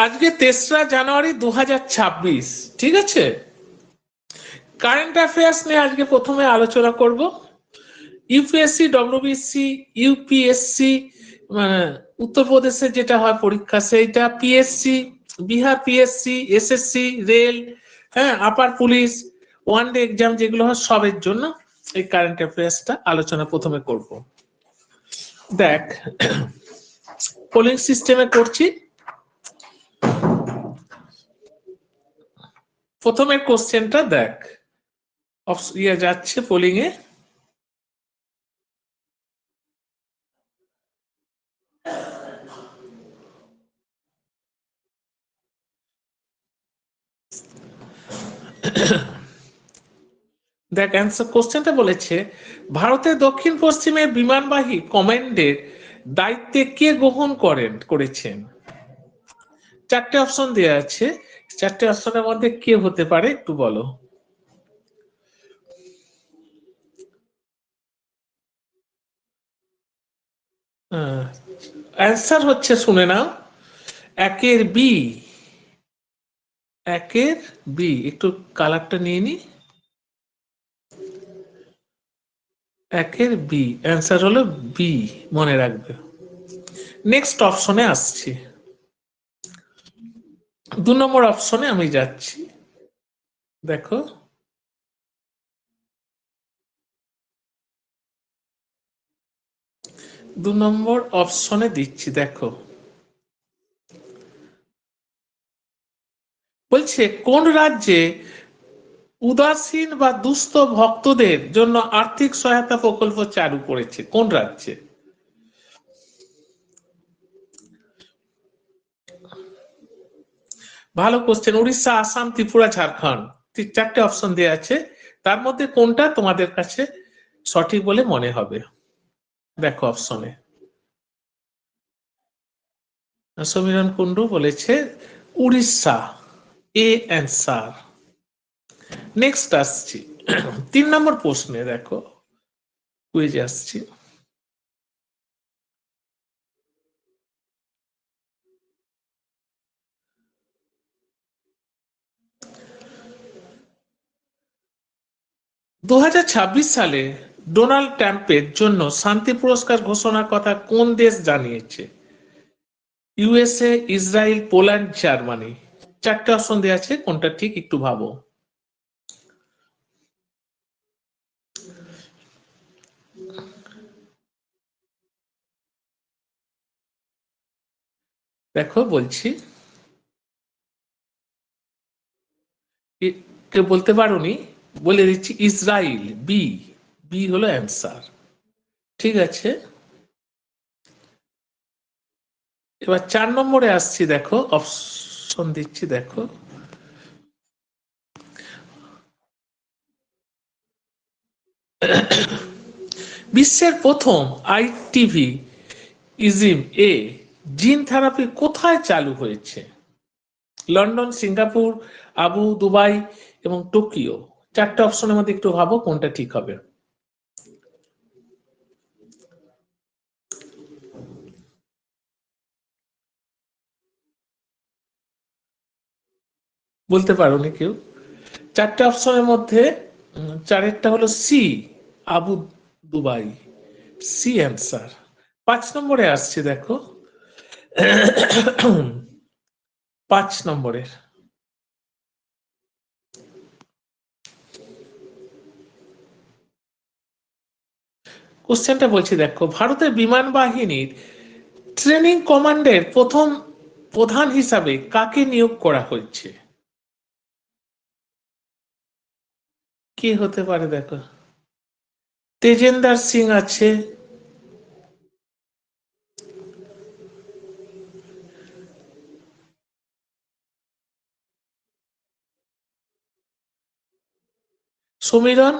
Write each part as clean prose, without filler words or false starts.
আজকে 3রা জানুয়ারি 2026, ঠিক আছে। কারেন্ট অ্যাফেয়ার্স নিয়ে আজকে প্রথমে আলোচনা করব। ইউপিএসসি, ডব্লিউবিসি, ইউপিএসসি উত্তরপ্রদেশে যেটা হয় পরীক্ষা সেইটা, PSC, Bihar PSC, SSC, rail, হ্যাঁ, আপার পুলিশ, ওয়ান ডে এক্সাম যেগুলো হয় সবের জন্য এই কারেন্ট অ্যাফেয়ার্সটা আলোচনা প্রথমে করব। দেখ, পোলিং সিস্টেমে করছি। প্রথমের কোশ্চেনটা দেখ, যাচ্ছে পোলিং এ। দেখ, অ্যান্সার কোশ্চেনটা বলেছে, ভারতের দক্ষিণ পশ্চিমে বিমানবাহী কমান্ডের দায়িত্বে কে গ্রহণ করেছেন? 4টে অপশন দেওয়া আছে, 4টে অপশনের মধ্যে কে হতে পারে একটু বলো। অ্যান্সার হচ্ছে, শুনে নাও, একের বি। একের বি, একটু কালারটা নিয়ে নি। একের বি অ্যান্সার হলো বি, মনে রাখবে। নেক্সট অপশনে আসছি, 2 নম্বর অপশনে আমি যাচ্ছি। দেখো, দু নম্বর অপশনে দিচ্ছি। দেখো, বলছে কোন রাজ্যে উদাসীন বা দুস্থ ভক্তদের জন্য আর্থিক সহায়তা প্রকল্প চালু করেছে? কোন রাজ্যে? ভালো কোশ্চেন। উড়িষ্যা, আসাম, ত্রিপুরা, ঝাড়খণ্ড। 4টে অপশন দেওয়া আছে, তার মধ্যে কোনটা তোমাদের কাছে সঠিক বলে মনে হবে? দেখো অপশনে, সমীরণ কুণ্ডু বলেছে উড়িষ্যা, এ অ্যান্সার। নেক্সট আসছি 3 নম্বর প্রশ্নে। দেখো, কুইজে আসছি। দু সালে ডোনাল্ড ট্রাম্পের জন্য শান্তি পুরস্কার ঘোষণার কথা কোন দেশ জানিয়েছে? USA, Israel, Poland, Germany. 4টে অপশন দেওয়া আছে, কোনটা ঠিক একটু ভাবো। দেখো বলছি, কেউ বলতে পারোনি, বলে দিচ্ছি ইসরায়েল, বি। বি হলো অ্যান্সার, ঠিক আছে। এবার 4 নম্বরে আসছি। দেখো অপশন দিচ্ছি, দেখো, বিশ্বের প্রথম আইটিভি ইজিম এ জিন থেরাপি কোথায় চালু হয়েছে? লন্ডন, সিঙ্গাপুর, আবু দুবাই এবং টোকিও। 4টে অপশনের মধ্যে একটু ভাবো কোনটা ঠিক হবে। বলতে পারোনি কেউ? 4টে অপশনের মধ্যে 4এরটা হলো C, Abu Dhabi, C answer. 5 নম্বরে আসছে। দেখো 5 নম্বরের কোশ্চেনটা বলছি, দেখো, ভারতের বিমান বাহিনীর ট্রেনিং কমান্ডের প্রথম প্রধান হিসাবে কাকে নিয়োগ করা হয়েছে? কে হতে পারে? দেখো, তেজেন্দার সিং আছে, সমীরণ,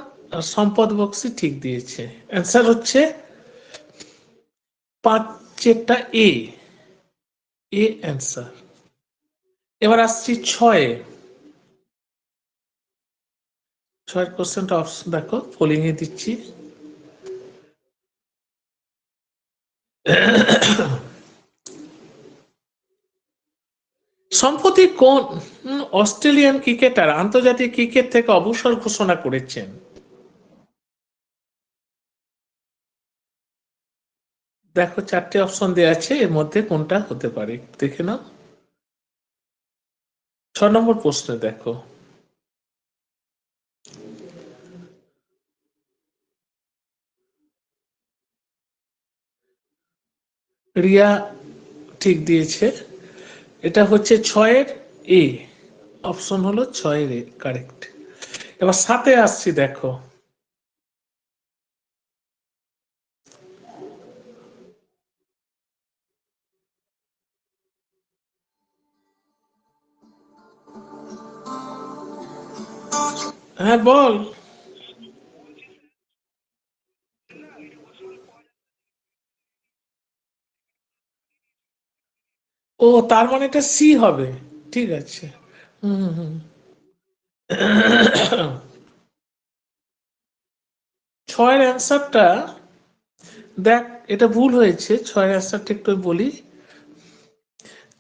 সম্পদ বক্সি ঠিক দিয়েছে। অ্যান্সার হচ্ছে 5 এ, এ অ্যান্সার। এবার আসছি 6-এ। 6 কোশ্চেনটা অপশন দেখো, পোলিং এ দিচ্ছি। সম্প্রতি কোন অস্ট্রেলিয়ান ক্রিকেটার আন্তর্জাতিক ক্রিকেট থেকে অবসর ঘোষণা করেছেন? দেখো 4টে অপশন দেওয়া আছে, এর মধ্যে কোনটা হতে পারে দেখে নাও। 6 নম্বর প্রশ্নে দেখো, রিয়া ঠিক দিয়েছে, এটা হচ্ছে 6-এর এ, অপশন হলো 6-এর এ কারেক্ট। এবার 7-এ আসছি দেখো, হ্যাঁ বল। ও তার মানে এটা সি হবে, ঠিক আছে। হুম হুম। 6-এর অ্যান্সারটা দেখ, এটা ভুল হয়েছে, 6-এর অ্যান্সারটা একটু বলি।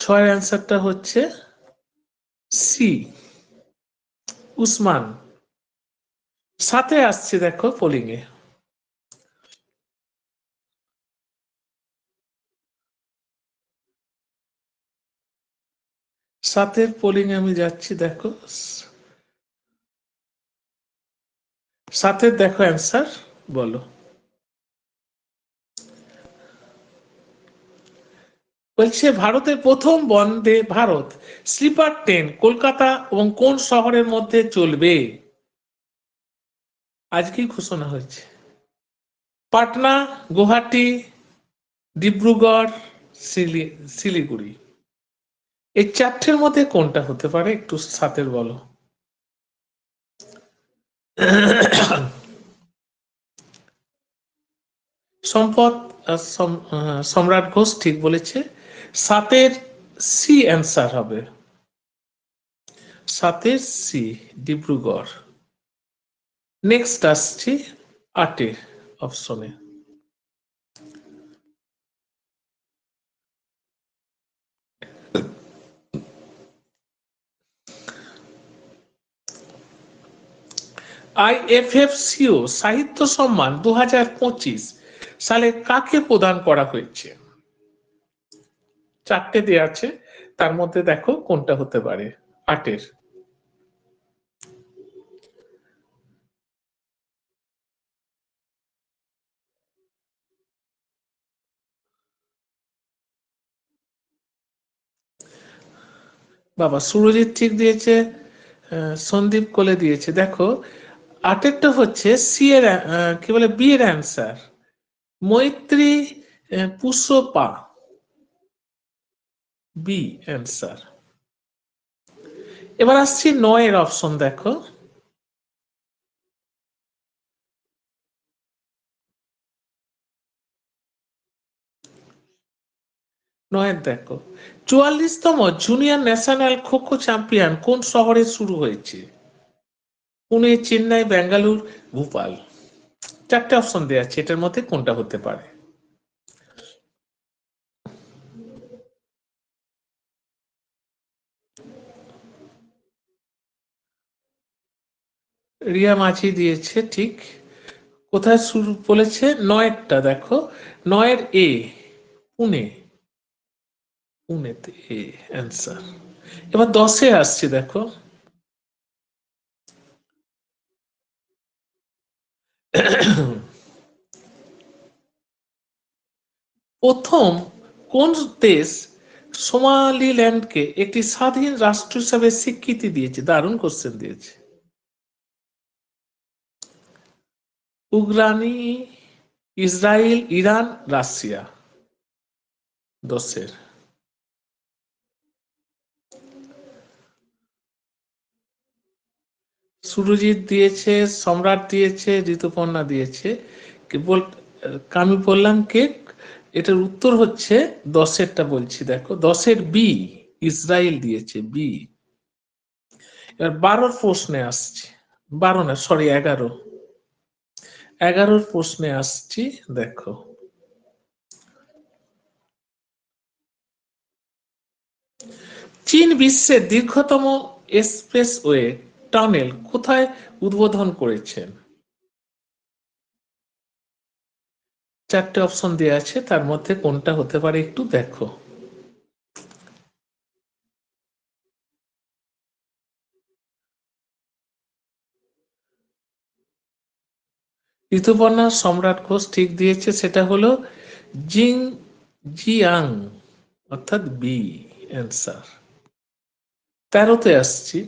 6-এর অ্যান্সারটা হচ্ছে সি, উসমান। 7-এ আসছে দেখো পোলিং এ, 7-এর পোলিং আমি যাচ্ছি দেখো, 7-এর দেখো অ্যান্সার বলো। বলছে ভারতের প্রথম বন্দে ভারত স্লিপার ট্রেন কলকাতা এবং কোন শহরের মধ্যে চলবে? আজকেই ঘোষণা হয়েছে। পাটনা, গুয়াহাটি, ডিব্রুগড়, শিলিগুড়ি। এই 4টের মধ্যে কোনটা হতে পারে একটু 7-এর বলো। সম্পদ সম্রাট ঘোষ ঠিক বলেছে, 7-এর সি অ্যান্সার হবে, 7-এর সি, ডিব্রুগড়। নেক্সট আসছি 8-এ অপশনে, আইএফএফসিও সাহিত্য সম্মান 2025 সালে কাকে প্রদান করা হয়েছে? 4টে দেওয়া আছে, তার মধ্যে দেখো কোনটা হতে পারে 8-এর। বাবা সুরজিৎ ঠিক দিয়েছে, সন্দীপ কোলে দিয়েছে। দেখো 8-এরটা হচ্ছে সি এর কি বলে বি এর অ্যান্সার, মৈত্রী পুষ্পা, বি অ্যান্সার। এবার আসছি 9-এর অপশন দেখো, 9-এর দেখো, 44তম junior national kho kho champion কোন শহরে শুরু হয়েছে? পুনে, চেন্নাই, বেঙ্গালুরু, ভোপাল। 4টে অপশন দেওয়া আছে, এটার মধ্যে কোনটা হতে পারে? রিয়া মাঝি দিয়েছে ঠিক, কোথায় শুরু বলেছে? 9-এরটা দেখো, 9-এর এ, পুনে, পুনেতে এ অ্যান্সার। এবার 10-এ আসছি দেখো, প্রথম কোন দেশ সোমালিল্যান্ডকে একটি স্বাধীন রাষ্ট্র হিসাবে স্বীকৃতি দিয়েছে? দারুণ কোশ্চেন দিয়েছে। উগরানি, ইসরায়েল, ইরান, রাশিয়া। 10-এর সুরজিৎ দিয়েছে, সম্রাট দিয়েছে, ঋতুপর্ণা দিয়েছে, কেবল আমি বললাম কে, এটার উত্তর হচ্ছে 10-এরটা বলছি দেখো, 10-এর বি, ইসরায়েল দিয়েছে বি। এবার 12-র প্রশ্নে আসছি, 12 না সরি 11, 11-র প্রশ্নে আসছি দেখো, চীন বিশ্বের দীর্ঘতম এক্সপ্রেসওয়ে টানেল কোথায় উদ্বোধন করেছেন? চারটে অপশন দেওয়া আছে, তার মধ্যে কোনটা হতে পারে একটু দেখো। ঋতুপর্ণা সম্রাট ঘোষ ঠিক দিয়েছে, সেটা হলো জিং জিয়াং, অর্থাৎ বি অ্যান্সার। 13তে আসছি।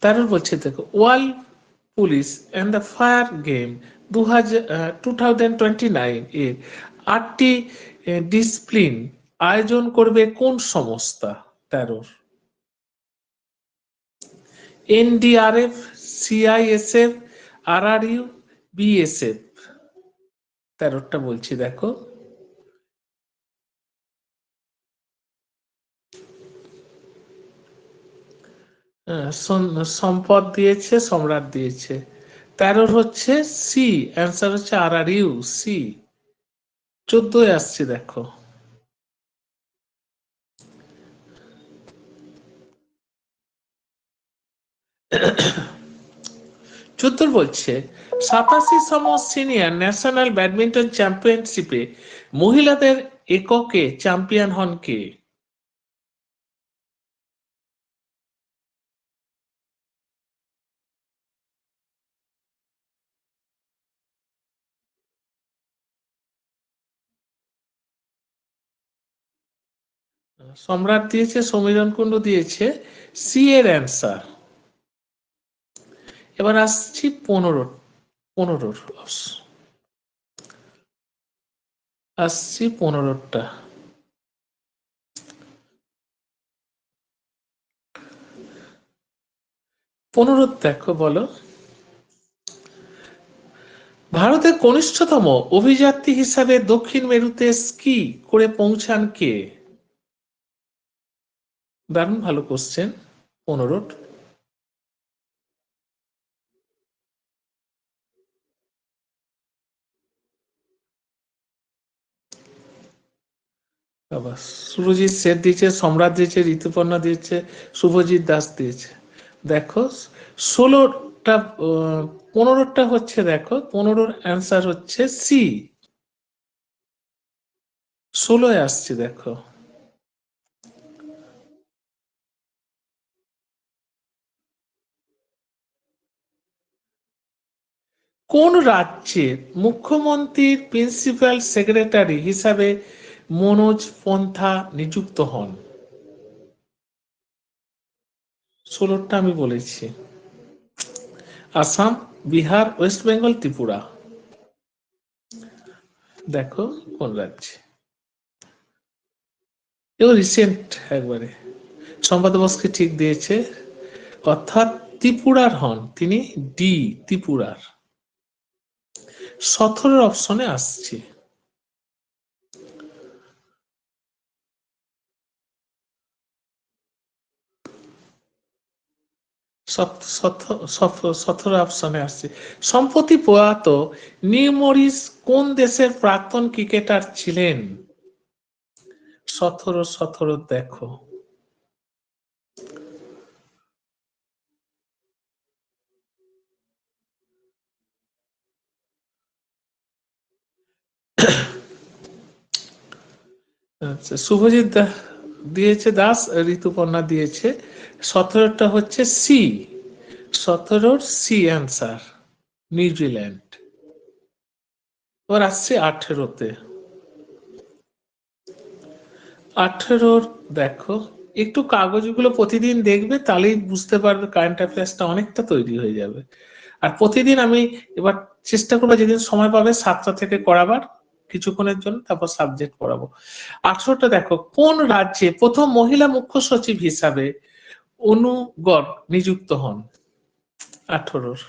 তারপর বলছে দেখো, world police and the fire game 2029 এর 8টি ডিসিপ্লিন আয়োজন করবে কোন সংস্থা? 13। NDRF, CISF, RRU, BSF. 13টা বলছি দেখো। সম্পদ দিয়েছে, সম্রাট দিয়েছে। 13 হচ্ছে সি, অ্যান্সার হচ্ছে আরআরইউ, সি। 14 আসছে দেখো। 14 বলছে 87তম সিনিয়র ন্যাশনাল ব্যাডমিন্টন চ্যাম্পিয়নশিপে মহিলাদের এককে চ্যাম্পিয়ন হন কে? সম্রাট দিয়েছে, সমীরণ কুণ্ডু দিয়েছে, সি এর অ্যান্সার। এবার আসছি 15 আসছি 15টা। 15 দেখো, বলো। ভারতের কনিষ্ঠতম অভিযাত্রী হিসাবে দক্ষিণ মেরুতে স্কি করে পৌঁছান কে? দারুণ ভালো কোশ্চেন। 15। বাবা, সুরজিৎ শেঠ দিয়েছে, সম্রাট দিয়েছে, ঋতুপর্ণা দিয়েছে, শুভজিৎ দাস দিয়েছে। দেখো 16টা, 15টা হচ্ছে দেখো, 15-র অ্যান্সার হচ্ছে সি। 16-এ আসছে দেখো। কোন রাজ্যের মুখ্যমন্ত্রীর প্রিন্সিপাল সেক্রেটারি হিসাবে মনোজ পন্থা নিযুক্ত হন? 16টা আমি বলেছি। আসাম, বিহার, ওয়েস্ট বেঙ্গল, ত্রিপুরা। দেখো কোন রাজ্যে। এও রিসেন্ট একবারে। সম্পাদ বোসকে ঠিক দিয়েছে, অর্থাৎ ত্রিপুরার হন তিনি, ডি, ত্রিপুরার। 17 অপশনে আসছে। 17 অপশনে আসছে। সম্প্রতি প্রয়াত নিউ মরিস কোন দেশের প্রাক্তন ক্রিকেটার ছিলেন? 17 দেখো। আচ্ছা, শুভজিৎ দিয়েছে দাস, ঋতুপর্ণা দিয়েছে। 17টা হচ্ছে সি, 17 সি অ্যান্সার, নিউজিল্যান্ড। এবার আসছে 18-তে। 18 দেখো, একটু কাগজগুলো প্রতিদিন দেখবে, তাহলেই বুঝতে পারবে কারেন্ট অ্যাফেয়ার্সটা অনেকটা তৈরি হয়ে যাবে। আর প্রতিদিন আমি এবার চেষ্টা করবো যেদিন সময় পাবে 7টা থেকে করাবার কিছুক্ষণের জন্য, তারপর সাবজেক্ট পড়াবো। 18টা দেখো, কোন রাজ্যে প্রথম মহিলা মুখ্য সচিব হিসাবে অনুগড় নিযুক্ত হন? 18।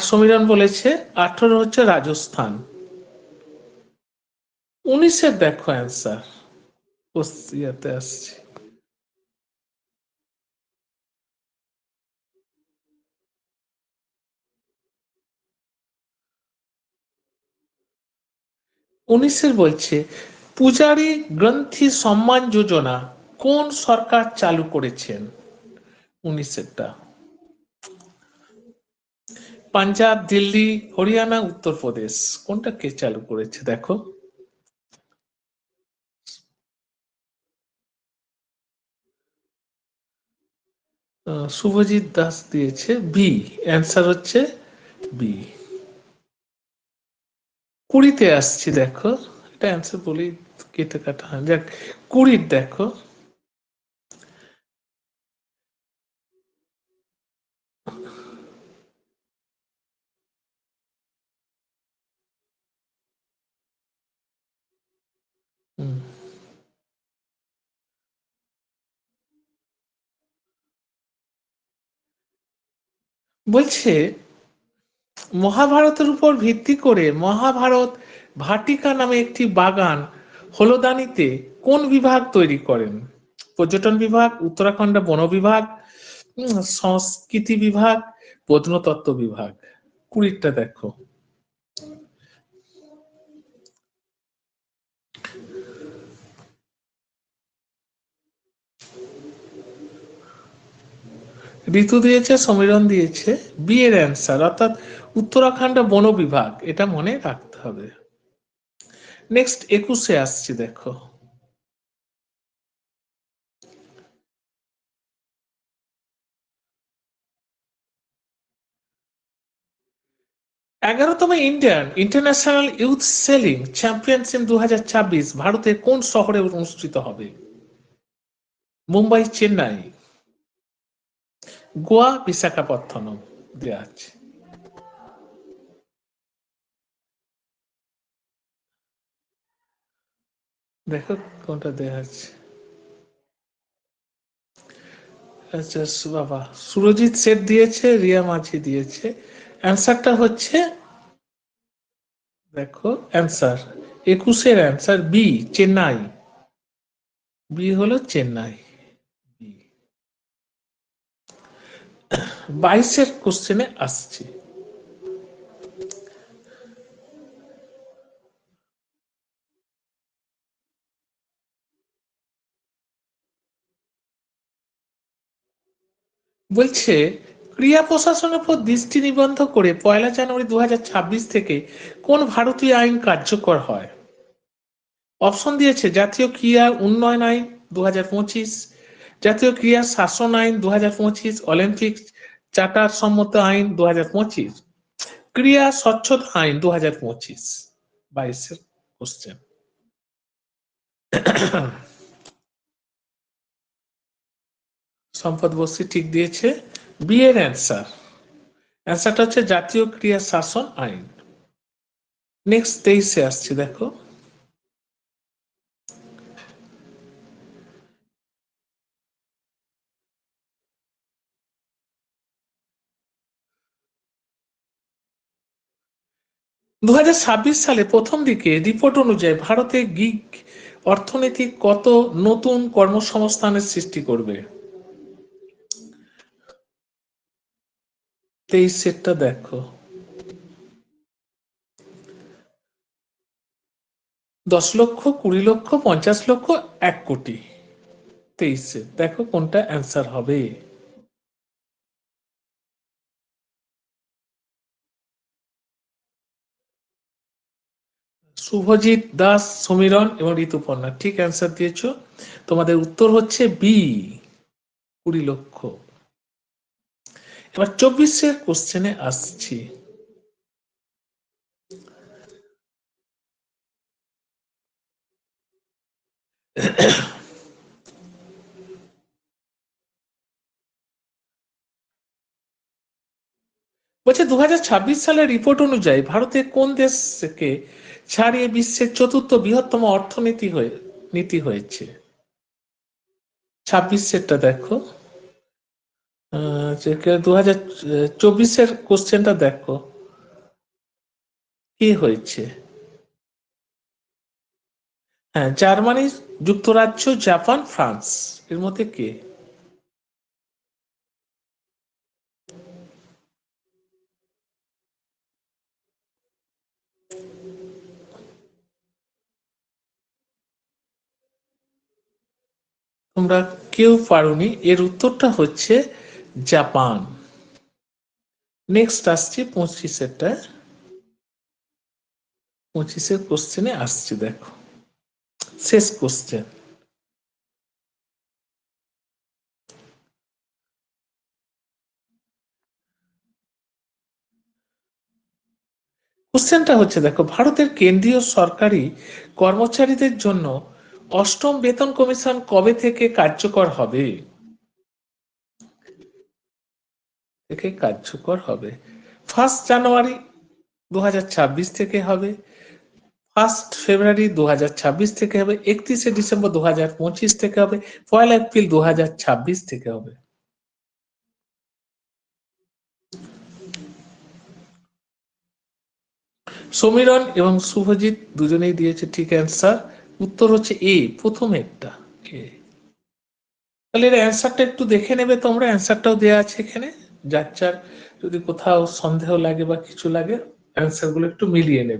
সমীরণ বলেছে 18 হচ্ছে রাজস্থান। 19-এর দেখো অ্যান্সার ইয়াতে আসছে। উনিশের বলছে পূজারী গ্রন্থি সম্মান যোজনা কোন সরকার চালু করেছেন? 19-এরটা পাঞ্জাব, দিল্লি, হরিয়ানা, উত্তরপ্রদেশ, কোনটা কে চালু করেছে দেখো। শুভজিৎ দাস দিয়েছে বি, অ্যান্সার হচ্ছে বি। 20-তে আসছি দেখো, এটা অ্যান্সার বলি কেটে কাটা হয় যাক। 20 দেখো বলছে মহাভারতের উপর ভিত্তি করে মহাভারত ভাটিকা নামে একটি বাগান হলদানিতে কোন বিভাগ তৈরি করেন? পর্যটন বিভাগ, উত্তরাখণ্ড বন বিভাগ, সংস্কৃতি বিভাগ, প্রত্নতত্ত্ব বিভাগ। 20টা দেখো ঋতু দিয়েছে, সমীরণ দিয়েছে বি এর অ্যান্সার, অর্থাৎ উত্তরাখণ্ড বন বিভাগ, এটা মনে রাখতে হবে। নেক্সট 21-এ আসছি দেখো। এগারোতম Indian international youth selling championship 2026 ভারতের কোন শহরে অনুষ্ঠিত হবে? মুম্বাই, চেন্নাই, গোয়া, বিশাখাপত্তনম দেওয়া আছে। দেখো কোনটা দেওয়া আছে। আচ্ছা বাবা, সুরজিৎ শেঠ দিয়েছে, রিয়া মাঝি দিয়েছে। অ্যান্সারটা হচ্ছে দেখো অ্যান্সার 21-এর অ্যান্সার বি, চেন্নাই। বি হলো চেন্নাই। 22-এর কোশ্চেনে আসছি। বলছে ক্রিয়া প্রশাসনের উপর দৃষ্টি নিবদ্ধ করে 1 জানুয়ারি 2026 থেকে কোন ভারতীয় আইন কার্যকর হয়? অপশন দিয়েছে জাতীয় ক্রীড়া উন্নয়ন আইন 2025, জাতীয় ক্রীড়া শাসন আইন 2025, অলিম্পিক চার্টার সম্মত আইন 2025, ক্রীড়া স্বচ্ছতা আইন 2025। 22-এর কোশ্চেন। সম্পদ বস্তি ঠিক দিয়েছে বি এর অ্যান্সার, অ্যান্সারটা হচ্ছে জাতীয় ক্রীড়া শাসন আইন। নেক্সট 23-এ আসছি দেখো। দু সালে প্রথম দিকে রিপোর্ট অনুযায়ী ভারতে গিগ অর্থনীতি কত নতুন কর্মসংস্থানের সৃষ্টি করবে? 23-এরটা দেখো 10 লক্ষ, 20 লক্ষ, 50 লক্ষ, 1 কোটি। 23-এ দেখো কোনটা অ্যান্সার হবে। শুভজিৎ দাস, সমীরণ এবং ঋতুপর্ণা ঠিক অ্যান্সার দিয়েছ। তোমাদের উত্তর হচ্ছে বি, 20 লক্ষ। এবার 24-এর কোশ্চেনে আসছি। বলছে 2026 সালের রিপোর্ট অনুযায়ী ভারতে কোন দেশকে ছাড়িয়ে বিশ্বের চতুর্থ বৃহত্তম অর্থনীতি নীতি হয়েছে? 26-এরটা দেখো 2024-এর কোশ্চেনটা দেখো কি হয়েছে। হ্যাঁ, জার্মানি, যুক্তরাজ্য, জাপান, ফ্রান্স, এর মধ্যে কে? তোমরা কেউ পারোনি, এর উত্তরটা হচ্ছে জাপান। নেক্সট আসছে 25-এরটা। 25-এর কোশ্চেনে আসছে, দেখো শেষ কোশ্চেন। কোশ্চেনটা হচ্ছে, দেখো, ভারতের কেন্দ্রীয় সরকারি কর্মচারীদের জন্য অষ্টম বেতন কমিশন কবে থেকে কার্যকর হবে? ফার্স্ট জানুয়ারি 2026 থেকে হবে, 1 ফেব্রুয়ারি 2026 থেকে হবে, 31 ডিসেম্বর 2025 থেকে হবে, 1 এপ্রিল 2026 থেকে হবে। সমীরণ এবং শুভজিৎ দুজনেই দিয়েছে ঠিক অ্যান্সার। উত্তর হচ্ছে এ, প্রথমেরটা। তাহলে এর অ্যান্সারটা একটু দেখে নেবে তোমরা, অ্যান্সারটাও দেওয়া আছে এখানে, যার যার যদি কোথাও সন্দেহ লাগে বা কিছু লাগে অ্যান্সার গুলো একটু মিলিয়ে নেবে।